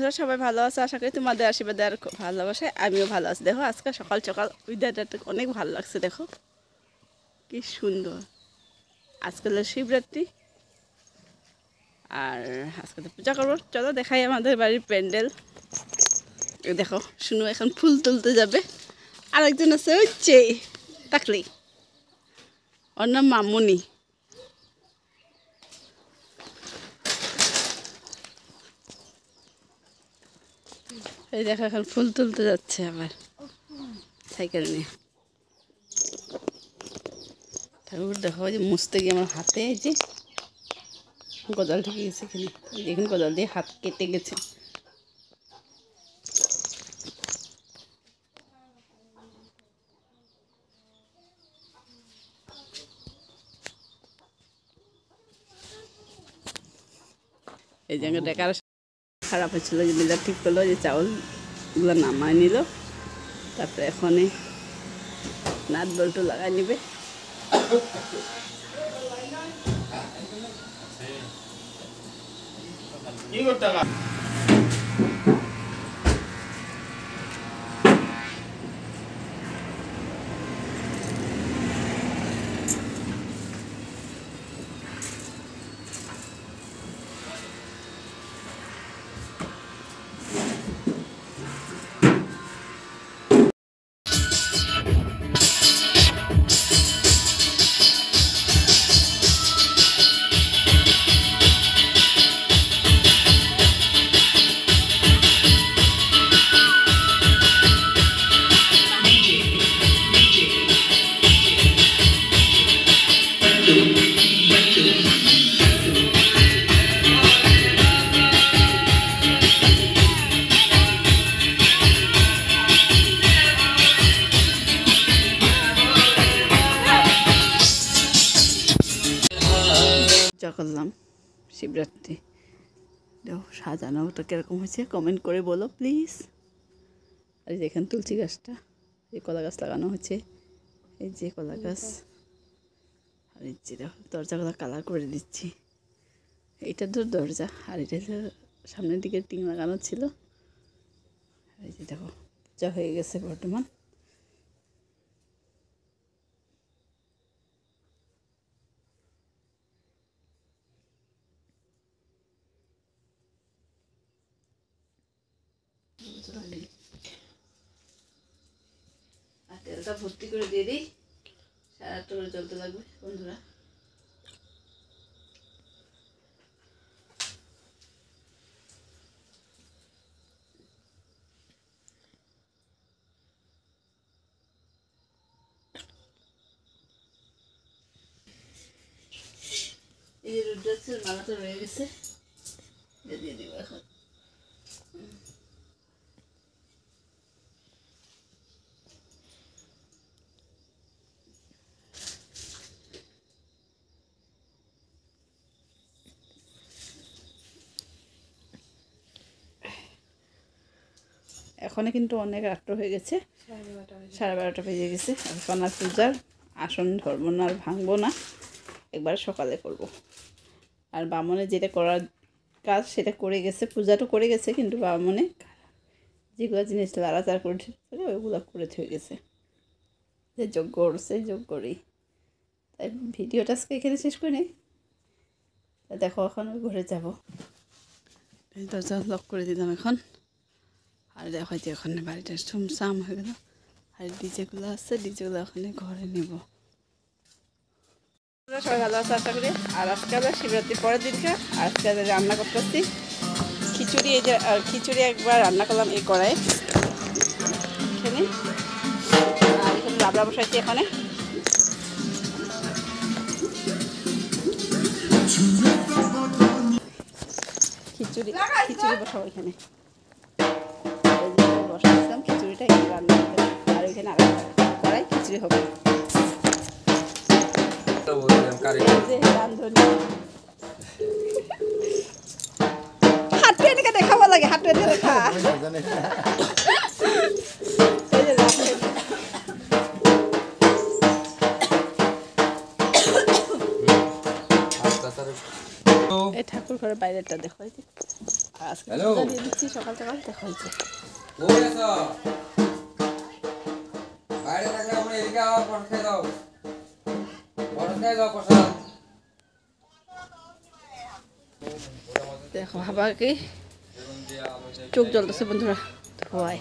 বন্ধুরা সবাই ভালো আছে, আশা করি তোমাদের আশীর্বাদে আর ভালোবাসায় আমিও ভালো আছি। দেখো আজকে সকাল সকাল ওয়েদারটা অনেক ভালো লাগছে, দেখো কি সুন্দর। আজকে হলো শিবরাত্রি আর আজকে তো পূজা করবো। চলো দেখাই আমাদের বাড়ির প্যান্ডেল। দেখো শুনো এখন ফুল তুলতে যাবে, আরেকজন আছে ওই যে তাকলি, ওর নাম মামুনি। এই দেখো এখন ফুল তুলতে যাচ্ছে আবার সাইকেল নিয়ে। ঠাকুর দেখো যে মুছতে গিয়ে আমার হাতে এই যে কোদাল ঠেকে গেছে, এখানে দেখুন কোদাল দিয়ে হাত কেটে গেছে। এই জায়গাটা ডেকার খারাপ হয়েছিল, যে মিলার ঠিক করলো, যে চাউলগুলো নামায় নিল, তারপরে এখানে নাট বল্টু লাগাই নিবে। পূজা করলাম শিবরাত্রি, দেখো সাজানোটা কীরকম হয়েছে কমেন্ট করে বলো প্লিজ। আর যেখানে তুলসী গাছটা, এই কলা গাছ লাগানো হয়েছে, এই যে কলা গাছ, আর এই যে দেখো দরজাগুলো কালার করে দিচ্ছি। এইটা তো দরজা, আর এটা সামনের দিকে টিন লাগানো ছিল। এই যে দেখো পূজা হয়ে গেছে বর্তমান। আর তেলটা ভর্তি করে দিয়ে দিই, 8:30 করে চলতে লাগবে বন্ধুরা। এই যে রুদ্রাক্ষের মালাটা রয়ে গেছে, দিয়ে দিব এখন। এখনও কিন্তু অনেক রাত্র হয়ে গেছে, 12:30 বেজে গেছে। এখন আর পূজার আসন ধরবো না, আর ভাঙবো না, একবার সকালে করব। আর বামনে যেটা করার কাজ সেটা করে গেছে, পূজাটা করে গেছে, কিন্তু বামনে যেগুলো জিনিস লাড়াচাড়া করে ওইগুলো করে হয়ে গেছে, যে যজ্ঞ করছে যজ্ঞরই। তাই ভিডিওটা আজকে এখানে শেষ করে নেই। দেখো এখন ওই ঘরে যাবো, দরজা লক করে দিলাম এখন। আর দেখো যে ওখানে বাড়িটা সুমসাম হয়ে গেল, আর ডিজেগুলো আছে, ডিজেগুলো ওখানে ঘরে নেব। সবাই ভালো আছে আশা করি। আর আজকে আমরা শিবরাত্রির পরের দিনকে আজকে রান্না করতেছি খিচুড়ি। এই যে খিচুড়ি একবার রান্না করলাম এই কড়াই এখানে, আর এখানে লাবড়া বসাইছি। এখানে খিচুড়ি বসাবো, এখানে বসাইছিলাম খিচুড়িটা রান্না করতে, আর ওইখানে আরেকটা কড়াই খিচুড়ি হবে। হাতে এনেকে দেখাব লাগে, হাতে এনে দেখা। এই ঠাকুর ঘরের বাইরেটা দেখো, এই যে আজকে পূজা দিয়ে দিচ্ছি সকাল সকাল, দেখা হয়েছে। দেখো বাবাকে চোখ জ্বলতেছে বন্ধুরা, ধোয়ায়।